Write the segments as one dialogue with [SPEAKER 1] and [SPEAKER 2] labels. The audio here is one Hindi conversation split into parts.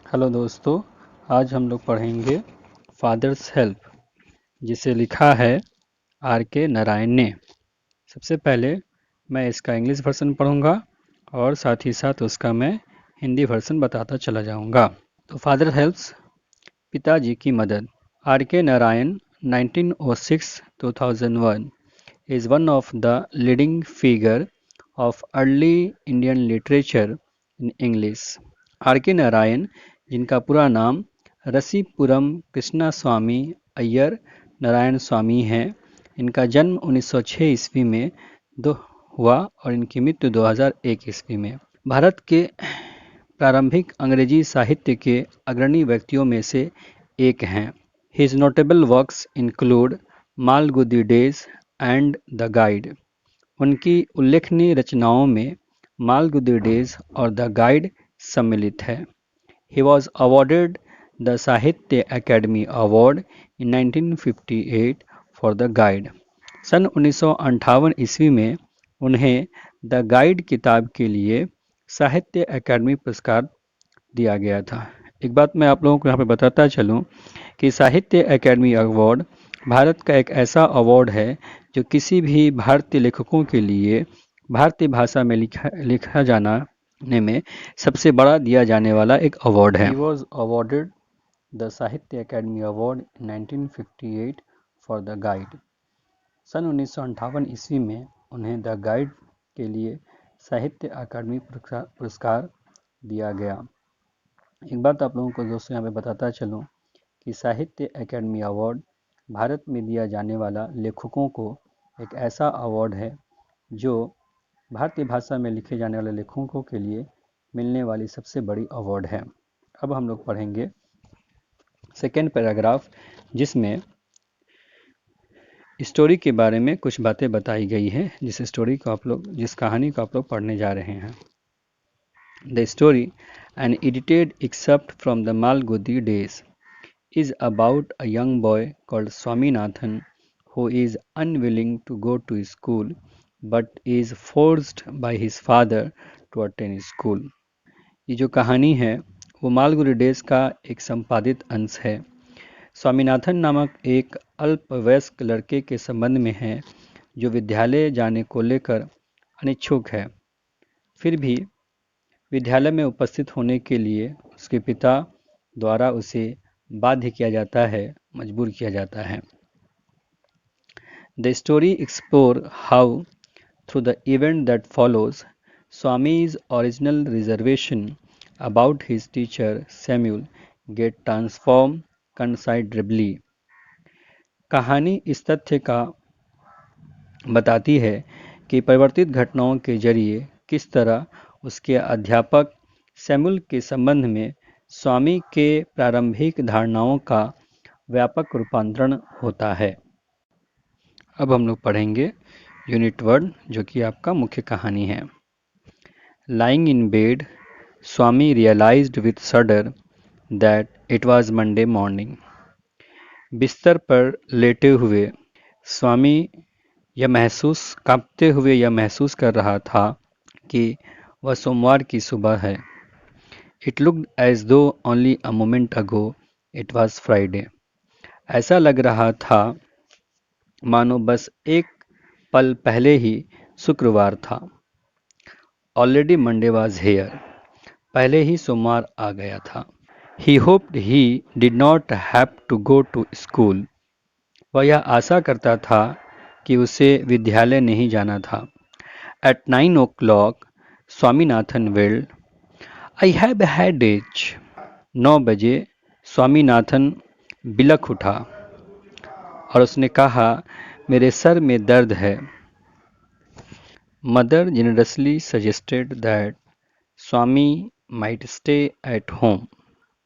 [SPEAKER 1] हेलो दोस्तों, आज हम लोग पढ़ेंगे फादर्स हेल्प, जिसे लिखा है आर के नारायण ने। सबसे पहले मैं इसका इंग्लिश वर्जन पढ़ूंगा और साथ ही साथ उसका मैं हिंदी वर्जन बताता चला जाऊंगा। तो फादर हेल्प्स, पिताजी की मदद। Are K Narayan 1906-2001 is one of the leading figure of early Indian literature in English. R K Narayan, जिनका पूरा नाम रसीपुरम कृष्णा स्वामी अय्यर नारायण स्वामी है, इनका जन्म 1906 ईस्वी में हुआ और इनकी मृत्यु 2001 ईस्वी में। भारत के प्रारंभिक अंग्रेजी साहित्य के अग्रणी व्यक्तियों में से एक हैं। His notable works include Malgudi Days and the Guide. उनकी उल्लेखनीय रचनाओं में मालगुदी डेज और द गाइड सम्मिलित है। He was awarded the Sahitya Akademi Award in 1958 for the guide. सन 1958 ईस्वी में उन्हें द गाइड किताब के लिए साहित्य अकेडमी पुरस्कार दिया गया था। एक बात मैं आप लोगों को यहाँ पे बताता चलूँ कि साहित्य अकेडमी अवार्ड भारत का एक ऐसा अवार्ड है जो किसी भी भारतीय लेखकों के लिए भारतीय भाषा में लिखा जाने में सबसे बड़ा दिया जाने वाला एक अवार्ड है। He was awarded the Sahitya Akademi Award in 1958 for the guide. सन 1958 ईस्वी में उन्हें द गाइड के लिए साहित्य अकादमी पुरस्कार दिया गया। एक बात आप लोगों को दोस्तों यहाँ पे बताता चलूँ कि साहित्य अकादमी अवार्ड भारत में दिया जाने वाला लेखकों को एक ऐसा अवार्ड है जो भारतीय भाषा में लिखे जाने वाले लेखकों के लिए मिलने वाली सबसे बड़ी अवार्ड है। अब हम लोग पढ़ेंगे सेकेंड पैराग्राफ, जिसमें स्टोरी के बारे में कुछ बातें बताई गई है, जिस कहानी को आप लोग पढ़ने जा रहे हैं। The story, an edited excerpt from the Malgudi Days, is about a young boy called Swaminathan who is unwilling to go to school but is forced by his father to attend school. ये जो कहानी है वो मालगुडी डेज का एक संपादित अंश है। स्वामीनाथन नामक एक अल्पवयस्क लड़के के संबंध में है जो विद्यालय जाने को लेकर अनिच्छुक है। फिर भी विद्यालय में उपस्थित होने के लिए उसके पिता द्वारा उसे बाध्य किया जाता है, मजबूर किया जाता है। The story explore how through the event that follows Swami's original reservation about his teacher Samuel get transform considerably. कहानी इस तथ्य का बताती है कि परिवर्तित घटनाओं के जरिए किस तरह उसके अध्यापक सैमुअल के संबंध में स्वामी के प्रारंभिक धारणाओं का व्यापक रूपांतरण होता है। अब हम लोग पढ़ेंगे यूनिट 1, जो कि आपका मुख्य कहानी है। Lying in bed, Swami realised with shudder that it was Monday morning. बिस्तर पर लेटे हुए स्वामी कांपते हुए यह महसूस कर रहा था कि वह सोमवार की सुबह है। It looked as though only a moment ago it was Friday. ऐसा लग रहा था मानो बस एक पल पहले ही शुक्रवार था। Already Monday was here. पहले ही सोमवार आ गया था। He hoped he did not have to go to school. वह यह आशा करता था कि उसे विद्यालय नहीं जाना था। At 9 o'clock, Swaminathan wailed, I have a headache. 9 बजे स्वामीनाथन बिलख उठा और उसने कहा, मेरे सर में दर्द है। Mother generously suggested that Swami might stay at home.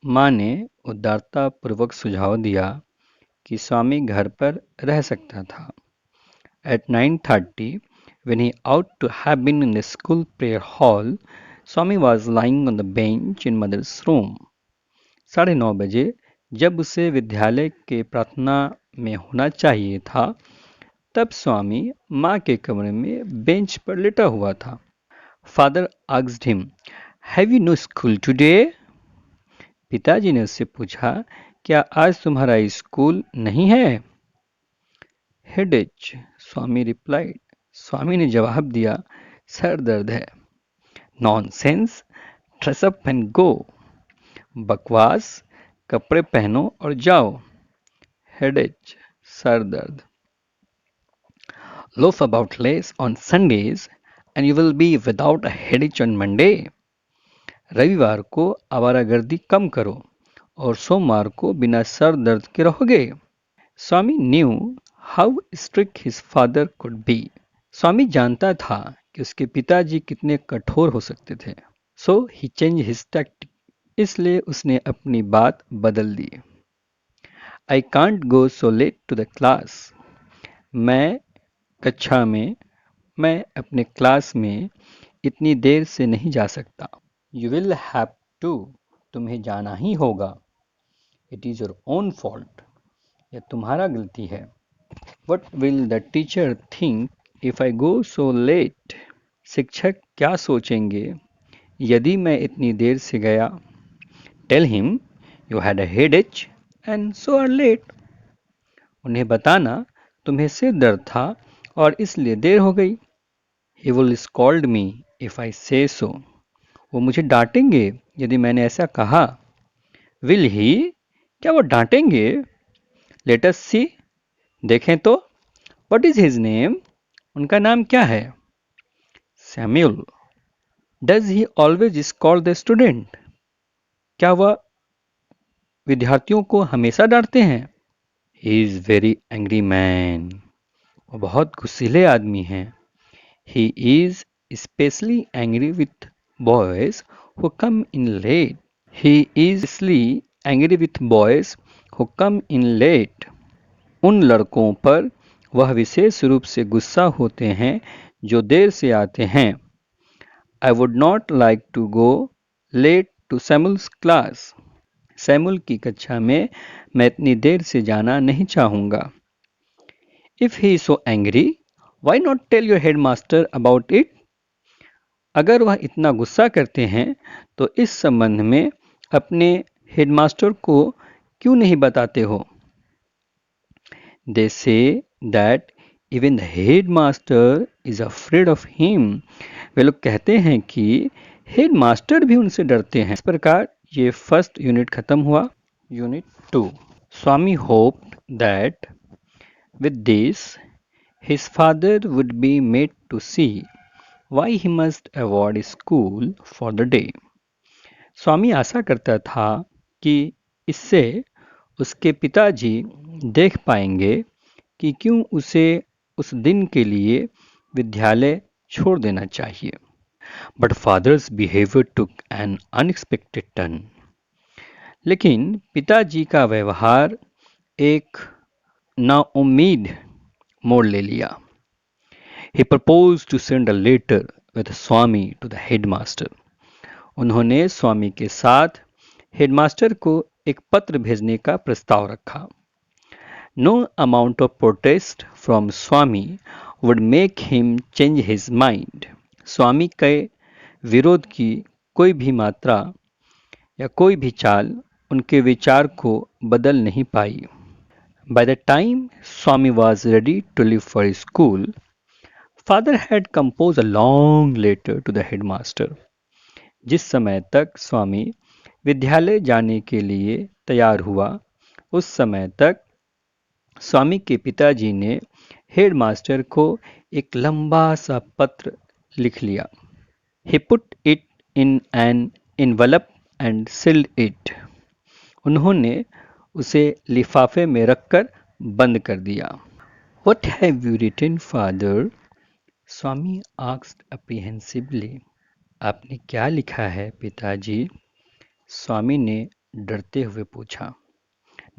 [SPEAKER 1] माँ ने उदारता पूर्वक सुझाव दिया कि स्वामी घर पर रह सकता था। At 9:30, when he ought to have been in the school prayer hall, Swami was lying on the bench in mother's room. 9:30 बजे जब उसे विद्यालय के प्रार्थना में होना चाहिए था, तब स्वामी माँ के कमरे में बेंच पर लेटा हुआ था। Father asked him, "Have you no school today?" पिताजी ने उससे पूछा, क्या आज तुम्हारा स्कूल नहीं है? हेडेच, स्वामी रिप्लाइड। स्वामी ने जवाब दिया, सर दर्द है। Nonsense, dress up and go. बकवास, कपड़े पहनो और जाओ। हेडेच, सर दर्द। Loaf about less on Sundays and you will be without a headache on Monday. रविवार को आवारागर्दी कम करो और सोमवार को बिना सर दर्द के रहोगे। स्वामी knew how strict his father could be. स्वामी जानता था कि उसके पिताजी कितने कठोर हो सकते थे। So he changed his tactic. इसलिए उसने अपनी बात बदल दी। I can't go so late to the class. मैं कक्षा में मैं अपने क्लास में इतनी देर से नहीं जा सकता। यू विल हैव टू, तुम्हें जाना ही होगा। It is your own fault, यह तुम्हारा गलती है। What will the teacher think if I go so late? शिक्षक क्या सोचेंगे यदि मैं इतनी देर से गया? Tell him you had a headache and so are late. उन्हें बताना तुम्हें सिर दर्द था और इसलिए देर हो गई। He will scold me if I say so. वो मुझे डांटेंगे यदि मैंने ऐसा कहा। Will he? क्या वो डांटेंगे? Let us see. देखें तो। What is his name? उनका नाम क्या है? Samuel. Does he always scold the student? क्या वह विद्यार्थियों को हमेशा डांटते हैं? He is very angry man. वो बहुत गुस्सीले आदमी हैं। He is especially angry with boys who come in late. He is especially angry with boys who come in late. उन लड़कों पर वह विशेष रूप से गुस्सा होते हैं जो देर से आते हैं। I would not like to go late to Samuel's class. Samuel की कक्षा में मैं इतनी देर से जाना नहीं चाहूँगा। If he is so angry, why not tell your headmaster about it? अगर वह इतना गुस्सा करते हैं तो इस संबंध में अपने हेडमास्टर को क्यों नहीं बताते हो? They say that even the headmaster is afraid of him. वे लोग कहते हैं कि हेडमास्टर भी उनसे डरते हैं। इस प्रकार ये फर्स्ट यूनिट खत्म हुआ। Unit 2। Swami hoped that with this his father would be made to see why he must avoid school for the day. स्वामी आशा करता था कि इससे उसके पिताजी देख पाएंगे कि क्यों उसे उस दिन के लिए विद्यालय छोड़ देना चाहिए। But father's behavior took an unexpected turn. लेकिन पिताजी का व्यवहार एक नाउम्मीद मोड़ ले लिया। He proposed to send a letter with Swami to the headmaster. उन्होंने स्वामी के साथ हेडमास्टर को एक पत्र भेजने का प्रस्ताव रखा। No amount of protest from Swami would make him change his mind. स्वामी के विरोध की कोई भी मात्रा या कोई भी चाल उनके विचार को बदल नहीं पाई। By the time Swami was ready to leave for school, Father had composed a long letter to the headmaster. जिस समय तक स्वामी विद्यालय जाने के लिए तैयार हुआ, उस समय तक स्वामी के पिताजी ने हेडमास्टर को एक लंबा सा पत्र लिख लिया। He put it in an envelope and sealed it. उन्होंने उसे लिफाफे में रखकर बंद कर दिया। What have you written, father? Swami asked apprehensively. आपने क्या लिखा है पिताजी? स्वामी ने डरते हुए पूछा।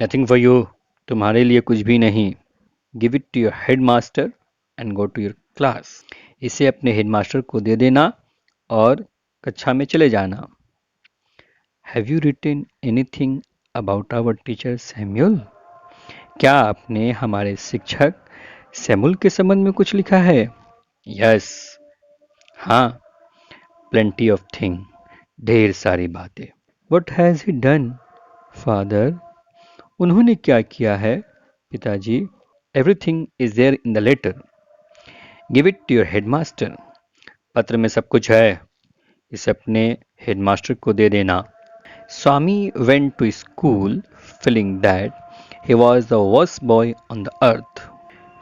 [SPEAKER 1] Nothing for you. तुम्हारे लिए कुछ भी नहीं। Give it to your headmaster and go to your class. इसे अपने हेडमास्टर को दे देना और कक्षा में चले जाना। Have you written anything about our teacher Samuel? क्या आपने हमारे शिक्षक सैमुअल के संबंध में कुछ लिखा है? Yes. हाँ, plenty of thing. ढेर सारी बातें। What has he done, father? उन्होंने क्या किया है, पिताजी? Everything is there in the letter. Give it to your headmaster. पत्र में सब कुछ है, इसे अपने हेडमास्टर को दे देना. Swami went to school feeling that he was the worst boy on the earth.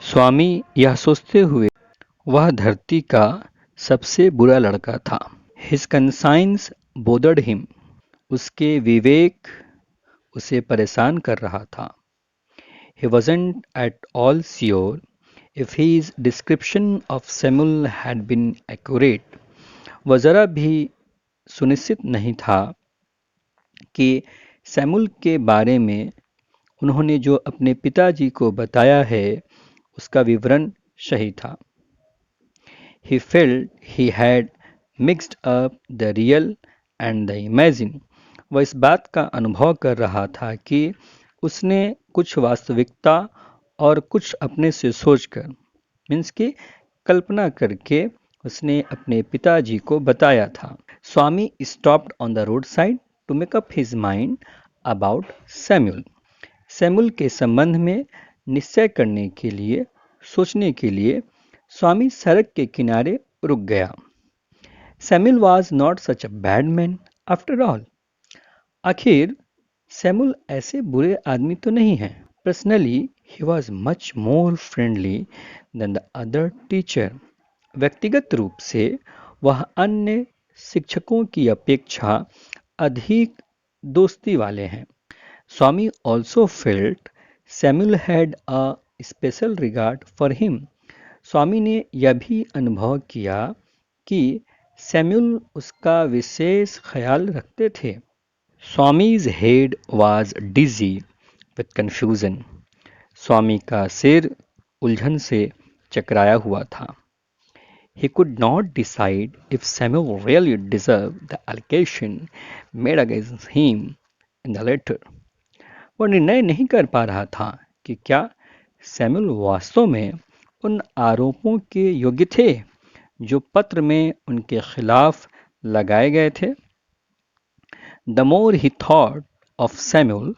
[SPEAKER 1] स्वामी यह सोचते हुए वह धरती का सबसे बुरा लड़का था. His conscience bothered him. उसके विवेक उसे परेशान कर रहा था. He wasn't at all sure if his description of Samuel had been accurate. वह जरा भी सुनिश्चित नहीं था कि सैमुअल के बारे में उन्होंने जो अपने पिताजी को बताया है उसका विवरण सही था. He felt he had mixed up the real and the imagined. वह इस बात का अनुभव कर रहा था कि उसने कुछ वास्तविकता और कुछ अपने से सोचकर मीन्स कि कल्पना करके उसने अपने पिताजी को बताया था. Swami stopped on the road side to make up his mind about Samuel. Samuel के संबंध में निश्चय करने के लिए सोचने के लिए स्वामी सड़क के किनारे रुक गया. Samuel was not such a bad man after all. आखिर सैमुअल ऐसे बुरे आदमी तो नहीं है. Personally he was much more friendly than the other teacher. व्यक्तिगत रूप से वह अन्य शिक्षकों की अपेक्षा अधिक दोस्ती वाले हैं. Swami also felt Samuel had a special regard for him. Swami ने यह भी अनुभव किया कि सैमुअल उसका विशेष ख्याल रखते थे. Swami's head was dizzy with confusion. Swami का सिर उलझन से चकराया हुआ था. He could not decide if Samuel really deserved the allegation made against him in the letter. वह निर्णय नहीं कर पा रहा था कि क्या सैमुअल वास्तव में उन आरोपों के योग्य थे जो पत्र में उनके खिलाफ लगाए गए थे. The more he thought of Samuel,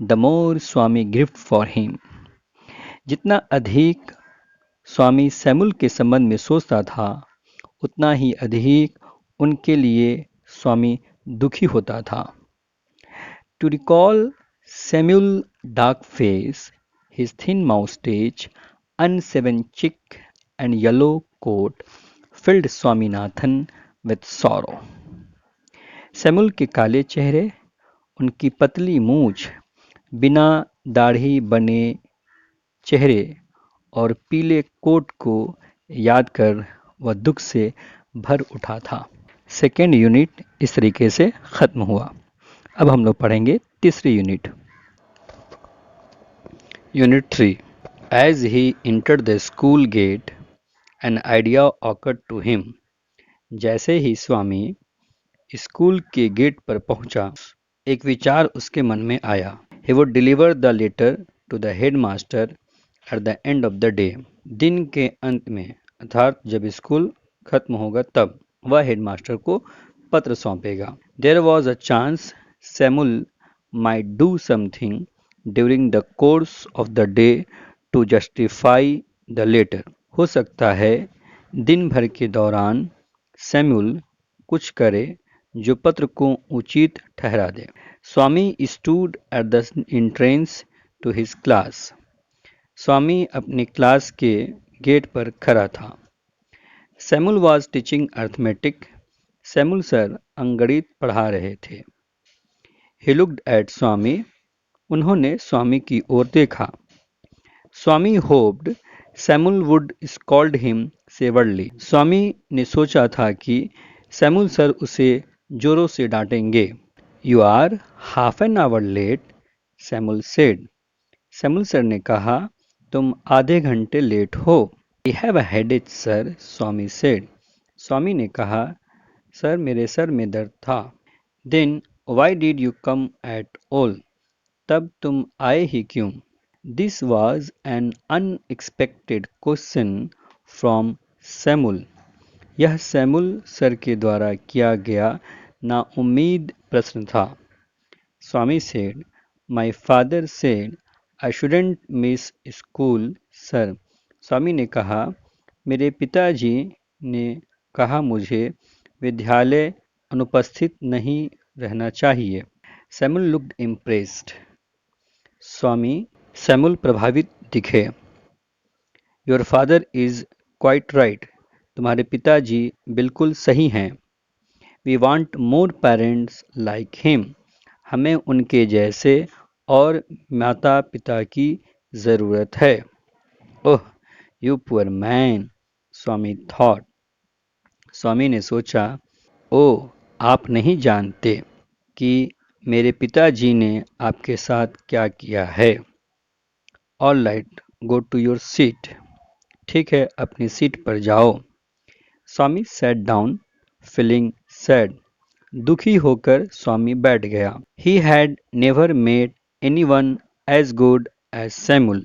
[SPEAKER 1] the more Swami grieved for him. जितना अधिक स्वामी सैमुअल के संबंध में सोचता था उतना ही अधिक उनके लिए स्वामी दुखी होता था. To recall Samuel's dark face, his thin moustache, unshaven cheek and yellow coat filled Swaminathan with sorrow. Samuel के काले चेहरे, उनकी पतली मूछ, बिना दाढ़ी बने चेहरे और पीले कोट को याद कर वह दुख से भर उठा था. सेकेंड यूनिट इस तरीके से ख़त्म हुआ. अब हम लोग पढ़ेंगे तीसरी unit. Unit 3. As he entered the school gate, an idea occurred to him. जैसे ही स्वामी स्कूल के गेट पर पहुंचा, एक विचार उसके मन में आया. He would deliver the letter to the headmaster at the end of the day. दिन के अंत में अर्थात जब स्कूल खत्म होगा तब वह हेडमास्टर को पत्र सौंपेगा. There was a chance Samuel might do something during the course of the day to justify the letter. हो सकता है दिन भर के दौरान सैमुअल कुछ करे जो पत्र को उचित ठहरा दे. Swami stood at the entrance to his class. Swami अपनी क्लास के गेट पर खड़ा था. Samuel was teaching arithmetic. Samuel sir अंगणित पढ़ा रहे थे. He looked at Swami. उन्होंने स्वामी की ओर देखा. Swami hoped Samuel would scold him severely. Swami ने सोचा था कि सैमुअल सर उसे जोरों से डांटेंगे. You are half an hour late, Samuel said. Samuel sir ने कहा, तुम आधे घंटे लेट हो. I have a headache sir, Swami said. Swami ने कहा, सर मेरे सर में दर्द था. Then why did you come at all. तब तुम आए ही क्यों. This was an unexpected question from Samuel. यह सैमुअल सर के द्वारा किया गया नाउम्मीद प्रश्न था। स्वामी said, My father said I shouldn't miss school, sir. स्वामी ने कहा, मेरे पिताजी ने कहा मुझे विद्यालय अनुपस्थित नहीं रहना चाहिए। Samuel looked impressed. Swami Samuel प्रभावित दिखे। Your father is quite right. तुम्हारे पिताजी बिल्कुल सही हैं। We want more parents like him. हमें उनके जैसे और माता पिता की ज़रूरत है। Oh you poor man, Swami thought. Swami ने सोचा, ओह आप नहीं जानते कि मेरे पिताजी ने आपके साथ क्या किया है। All right, go to your seat. ठीक है, अपनी सीट पर जाओ। Swami sat down, feeling sad. दुखी होकर स्वामी बैठ गया। He had never made anyone as good as Samuel.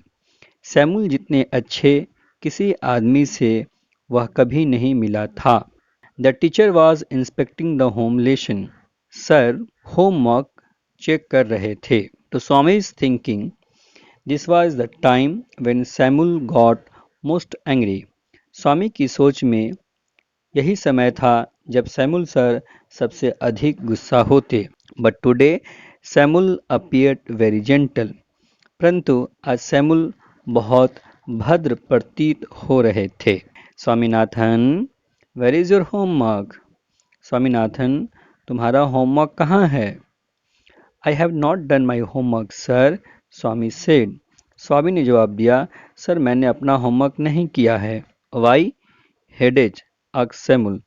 [SPEAKER 1] Samuel जितने अच्छे किसी आदमी से वह कभी नहीं मिला था। The teacher was inspecting the home lesson. Sir homework check कर रहे थे। तो Swami is thinking this was the time when Samuel got most angry. Swami की सोच में यही समय था जब सैमुअल सर सबसे अधिक गुस्सा होते। But today Samuel appeared very gentle. परंतु आज सैमुअल बहुत भद्र प्रतीत हो रहे थे। Swaminathan, where is your homework? Swaminathan, तुम्हारा होमवर्क कहाँ है? I have not done my homework sir, Swami said. Swami ने जवाब दिया, सर मैंने अपना होमवर्क नहीं किया है। Why? He does, asked Samuel.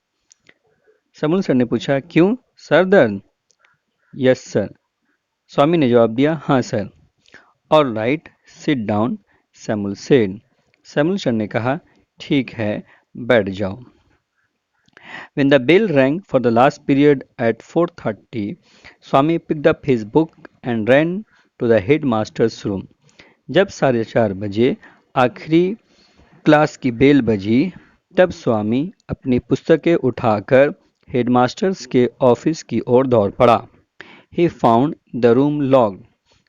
[SPEAKER 1] Samuel sir ने पूछा, क्यों? सर दर्द? यस सर, स्वामी ने जवाब दिया, हाँ sir. All right, sit down, Samuel said. Samuel sir ने कहा, ठीक है, बैठ जाओ। When the bell rang for the last period at 4:30, Swami picked up his book and ran to the headmaster's room. जब 4:30 आखिरी क्लास की बेल बजी, तब स्वामी अपनी पुस्तकें उठाकर हेडमास्टर्स के ऑफिस की ओर दौड़ पड़ा। He found the room locked.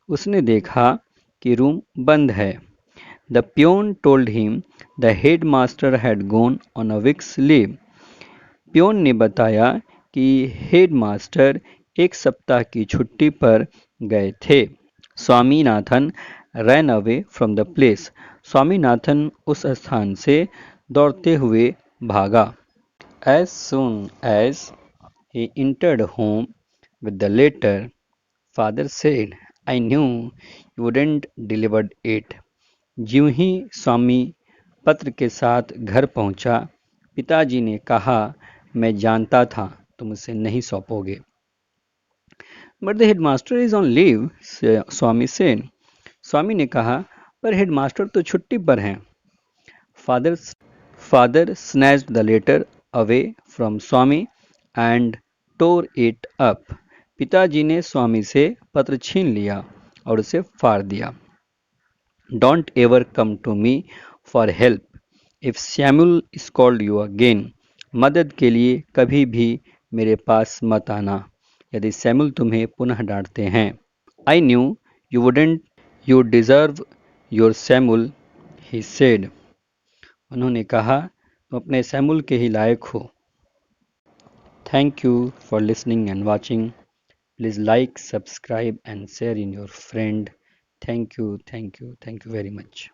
[SPEAKER 1] उसने देखा कि रूम बंद है। The peon told him the headmaster had gone on a week's leave. Peon ने बताया कि हेडमास्टर एक सप्ताह की छुट्टी पर गए थे। Swaminathan ran away from the place. Swaminathan उस स्थान से दौड़ते हुए भागा। As soon as he entered home with the letter, father said, I knew you wouldn't delivered it. ज्यों ही स्वामी पत्र के साथ घर पहुंचा, पिताजी ने कहा, मैं जानता था तुम उसे नहीं सौंपोगे। But the headmaster is on leave, Swami said. Swami ने कहा, पर हेडमास्टर तो छुट्टी पर हैं। Father father snatched the letter away from Swami and tore it up. पिताजी ने स्वामी से पत्र छीन लिया और उसे फाड़ दिया। Don't ever come to me for help if Samuel is called you again. मदद के लिए कभी भी मेरे पास मत आना यदि सैमुअल तुम्हें पुनः डांटते हैं। आई knew you wouldn't you deserve your Samuel, he said. उन्होंने कहा, तुम अपने सैमुअल के ही लायक हो। Thank you for listening and watching. Please like, subscribe and share in your friend. Thank you, thank you, thank you very much.